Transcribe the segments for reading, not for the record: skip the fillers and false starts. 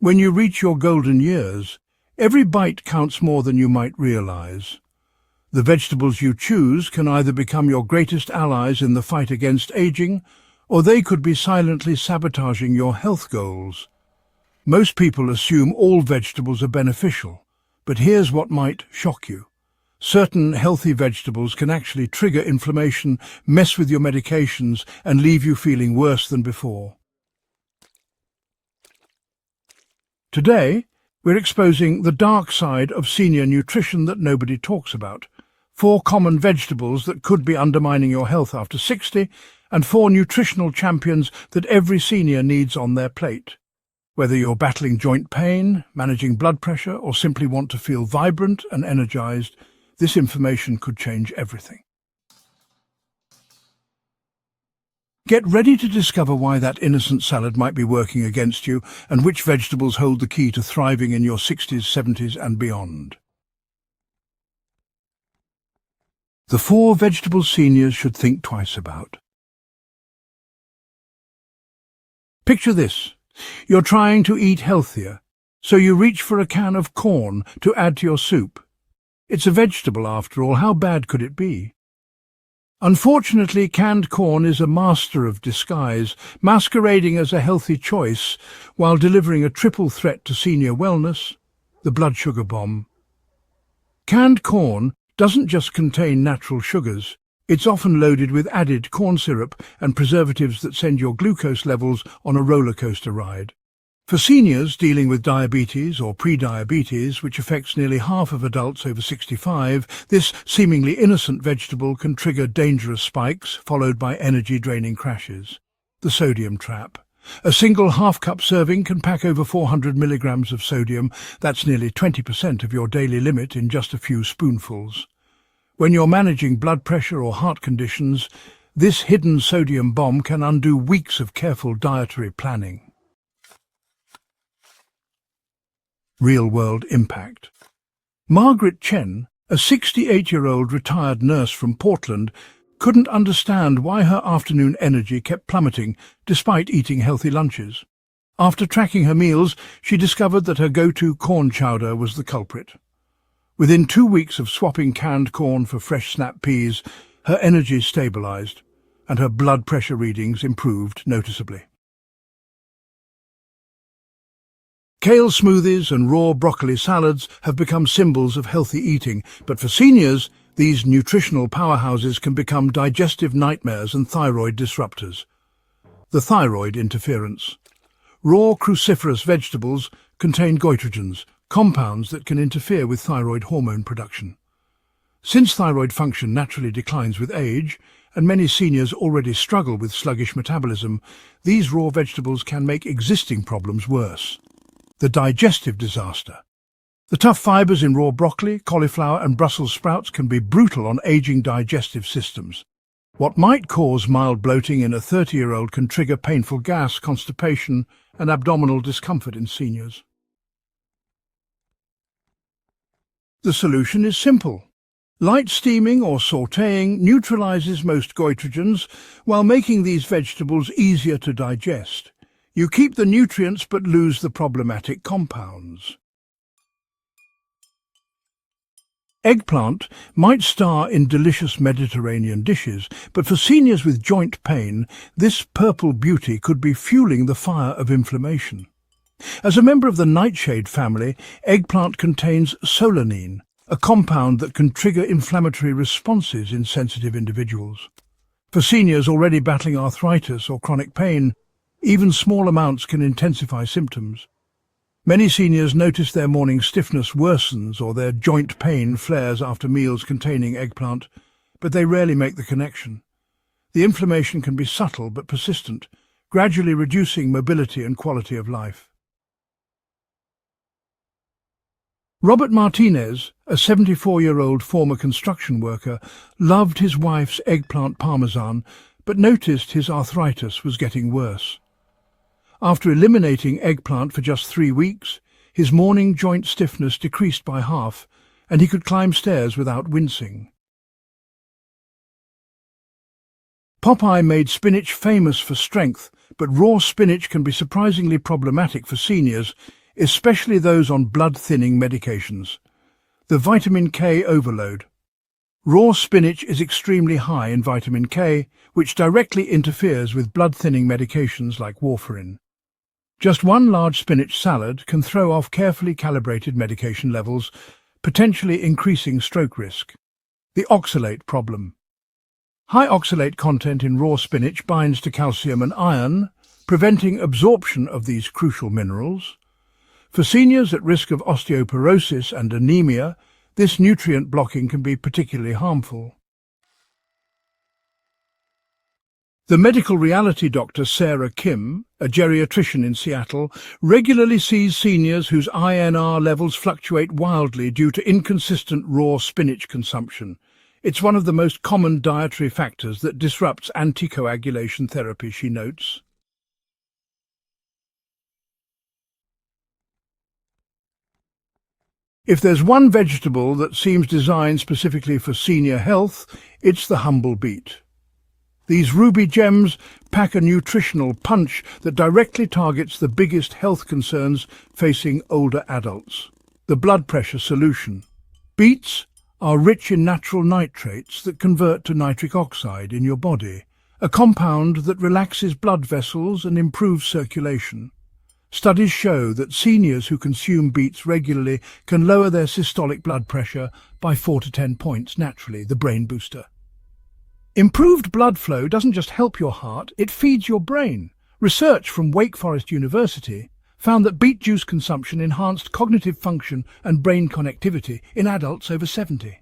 When you reach your golden years, every bite counts more than you might realize. The vegetables you choose can either become your greatest allies in the fight against aging, or they could be silently sabotaging your health goals. Most people assume all vegetables are beneficial, but here's what might shock you. Certain healthy vegetables can actually trigger inflammation, mess with your medications, and leave you feeling worse than before. Today, we're exposing the dark side of senior nutrition that nobody talks about. 4 common vegetables that could be undermining your health after 60, and 4 nutritional champions that every senior needs on their plate. Whether you're battling joint pain, managing blood pressure, or simply want to feel vibrant and energized, this information could change everything. Get ready to discover why that innocent salad might be working against you and which vegetables hold the key to thriving in your 60s, 70s and beyond. The 4 vegetables seniors should think twice about. Picture this. You're trying to eat healthier, so you reach for a can of corn to add to your soup. It's a vegetable after all, how bad could it be? Unfortunately, canned corn is a master of disguise, masquerading as a healthy choice while delivering a triple threat to senior wellness, the blood sugar bomb. Canned corn doesn't just contain natural sugars. It's often loaded with added corn syrup and preservatives that send your glucose levels on a roller coaster ride. For seniors dealing with diabetes or pre-diabetes, which affects nearly half of adults over 65, this seemingly innocent vegetable can trigger dangerous spikes, followed by energy-draining crashes. The sodium trap. A single half-cup serving can pack over 400 milligrams of sodium. That's nearly 20% of your daily limit in just a few spoonfuls. When you're managing blood pressure or heart conditions, this hidden sodium bomb can undo weeks of careful dietary planning. Real-world impact. Margaret Chen, a 68-year-old retired nurse from Portland, couldn't understand why her afternoon energy kept plummeting despite eating healthy lunches. After tracking her meals, she discovered that her go-to corn chowder was the culprit. Within 2 weeks of swapping canned corn for fresh snap peas, her energy stabilized and her blood pressure readings improved noticeably. Kale smoothies and raw broccoli salads have become symbols of healthy eating, but for seniors, these nutritional powerhouses can become digestive nightmares and thyroid disruptors. The thyroid interference. Raw cruciferous vegetables contain goitrogens, compounds that can interfere with thyroid hormone production. Since thyroid function naturally declines with age, and many seniors already struggle with sluggish metabolism, these raw vegetables can make existing problems worse. The digestive disaster. The tough fibers in raw broccoli, cauliflower and Brussels sprouts can be brutal on aging digestive systems. What might cause mild bloating in a 30-year-old can trigger painful gas, constipation and abdominal discomfort in seniors. The solution is simple. Light steaming or sautéing neutralizes most goitrogens while making these vegetables easier to digest. You keep the nutrients but lose the problematic compounds. Eggplant might star in delicious Mediterranean dishes, but for seniors with joint pain, this purple beauty could be fueling the fire of inflammation. As a member of the nightshade family, eggplant contains solanine, a compound that can trigger inflammatory responses in sensitive individuals. For seniors already battling arthritis or chronic pain, even small amounts can intensify symptoms. Many seniors notice their morning stiffness worsens or their joint pain flares after meals containing eggplant, but they rarely make the connection. The inflammation can be subtle but persistent, gradually reducing mobility and quality of life. Robert Martinez, a 74-year-old former construction worker, loved his wife's eggplant parmesan, but noticed his arthritis was getting worse. After eliminating eggplant for just 3 weeks, his morning joint stiffness decreased by half, and he could climb stairs without wincing. Popeye made spinach famous for strength, but raw spinach can be surprisingly problematic for seniors, especially those on blood-thinning medications. The vitamin K overload. Raw spinach is extremely high in vitamin K, which directly interferes with blood-thinning medications like warfarin. Just one large spinach salad can throw off carefully calibrated medication levels, potentially increasing stroke risk. The oxalate problem. High oxalate content in raw spinach binds to calcium and iron, preventing absorption of these crucial minerals. For seniors at risk of osteoporosis and anemia, this nutrient blocking can be particularly harmful. The medical reality doctor Sarah Kim, a geriatrician in Seattle, regularly sees seniors whose INR levels fluctuate wildly due to inconsistent raw spinach consumption. It's one of the most common dietary factors that disrupts anticoagulation therapy, she notes. If there's one vegetable that seems designed specifically for senior health, it's the humble beet. These ruby gems pack a nutritional punch that directly targets the biggest health concerns facing older adults. The blood pressure solution. Beets are rich in natural nitrates that convert to nitric oxide in your body, a compound that relaxes blood vessels and improves circulation. Studies show that seniors who consume beets regularly can lower their systolic blood pressure by 4 to 10 points naturally, the brain booster. Improved blood flow doesn't just help your heart, it feeds your brain. Research from Wake Forest University found that beet juice consumption enhanced cognitive function and brain connectivity in adults over 70.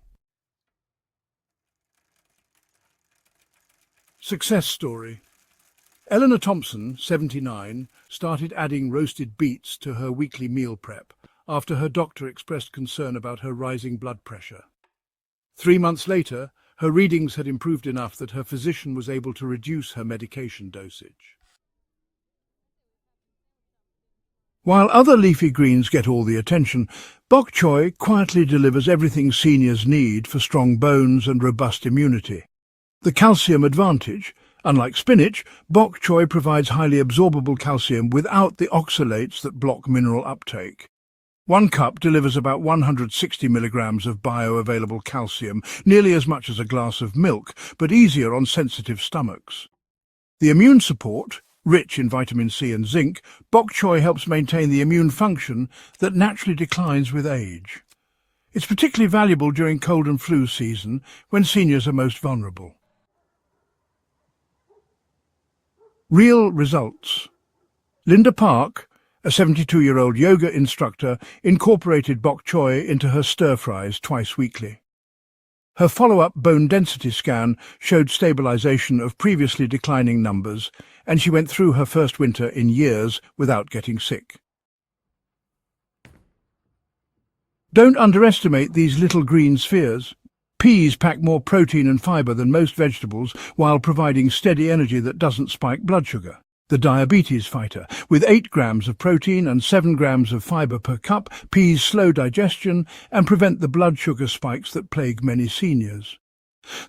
Success story. Eleanor Thompson, 79, started adding roasted beets to her weekly meal prep after her doctor expressed concern about her rising blood pressure. 3 months later, her readings had improved enough that her physician was able to reduce her medication dosage. While other leafy greens get all the attention, bok choy quietly delivers everything seniors need for strong bones and robust immunity. The calcium advantage. Unlike spinach, bok choy provides highly absorbable calcium without the oxalates that block mineral uptake. 1 cup delivers about 160 milligrams of bioavailable calcium, nearly as much as a glass of milk, but easier on sensitive stomachs. The immune support, rich in vitamin C and zinc, bok choy helps maintain the immune function that naturally declines with age. It's particularly valuable during cold and flu season, when seniors are most vulnerable. Real results. Linda Park, a 72-year-old yoga instructor, incorporated bok choy into her stir-fries twice weekly. Her follow-up bone density scan showed stabilization of previously declining numbers, and she went through her first winter in years without getting sick. Don't underestimate these little green spheres. Peas pack more protein and fiber than most vegetables while providing steady energy that doesn't spike blood sugar. The diabetes fighter. With 8 grams of protein and 7 grams of fiber per cup, peas slow digestion and prevent the blood sugar spikes that plague many seniors.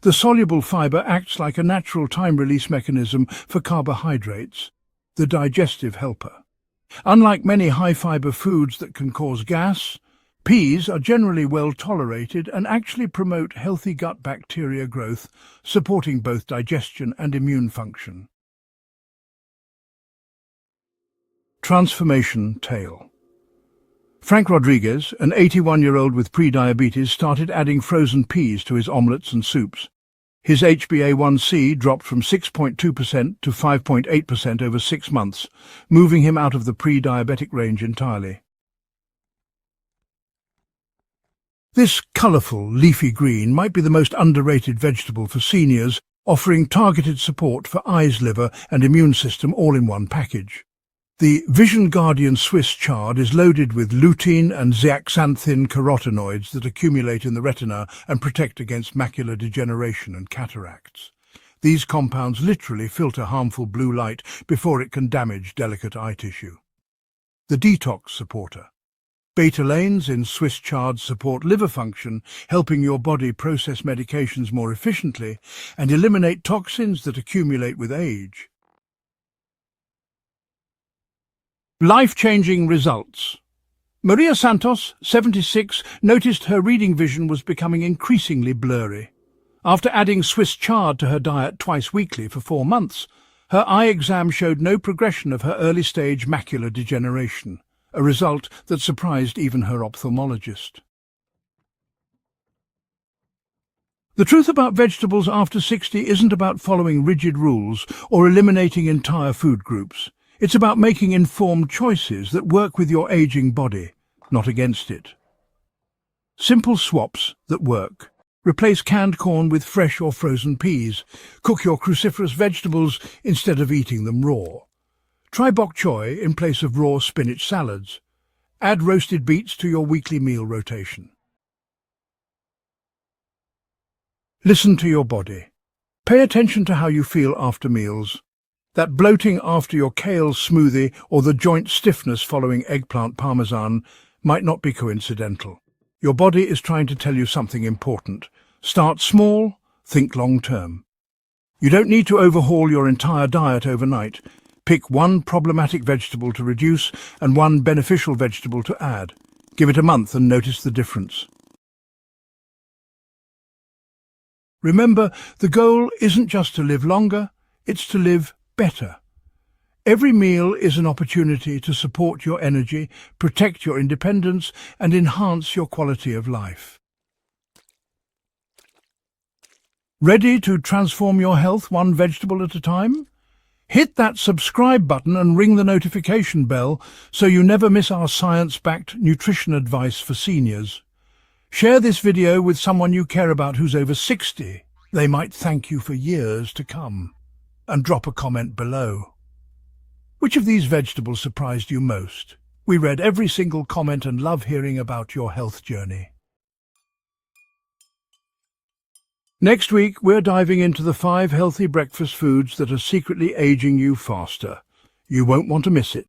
The soluble fiber acts like a natural time-release mechanism for carbohydrates, the digestive helper. Unlike many high-fiber foods that can cause gas, peas are generally well tolerated and actually promote healthy gut bacteria growth, supporting both digestion and immune function. Transformation tale. Frank Rodriguez, an 81-year-old with pre-diabetes, started adding frozen peas to his omelettes and soups. His HbA1c dropped from 6.2% to 5.8% over 6 months, moving him out of the pre-diabetic range entirely. This colourful, leafy green might be the most underrated vegetable for seniors, offering targeted support for eyes, liver and immune system all in one package. The Vision Guardian Swiss chard is loaded with lutein and zeaxanthin carotenoids that accumulate in the retina and protect against macular degeneration and cataracts. These compounds literally filter harmful blue light before it can damage delicate eye tissue. The detox supporter. Beta-lanes in Swiss chard support liver function, helping your body process medications more efficiently and eliminate toxins that accumulate with age. Life-changing results. Maria Santos, 76, noticed her reading vision was becoming increasingly blurry. After adding Swiss chard to her diet twice weekly for 4 months, her eye exam showed no progression of her early-stage macular degeneration, a result that surprised even her ophthalmologist. The truth about vegetables after 60 isn't about following rigid rules or eliminating entire food groups. It's about making informed choices that work with your aging body, not against it. Simple swaps that work. Replace canned corn with fresh or frozen peas. Cook your cruciferous vegetables instead of eating them raw. Try bok choy in place of raw spinach salads. Add roasted beets to your weekly meal rotation. Listen to your body. Pay attention to how you feel after meals. That bloating after your kale smoothie or the joint stiffness following eggplant parmesan might not be coincidental. Your body is trying to tell you something important. Start small, think long-term. You don't need to overhaul your entire diet overnight. Pick one problematic vegetable to reduce and one beneficial vegetable to add. Give it a month and notice the difference. Remember, the goal isn't just to live longer, it's to live better. Every meal is an opportunity to support your energy, protect your independence, and enhance your quality of life. Ready to transform your health one vegetable at a time? Hit that subscribe button and ring the notification bell so you never miss our science-backed nutrition advice for seniors. Share this video with someone you care about who's over 60. They might thank you for years to come. And drop a comment below. Which of these vegetables surprised you most? We read every single comment and love hearing about your health journey. Next week, we're diving into the 5 healthy breakfast foods that are secretly aging you faster. You won't want to miss it.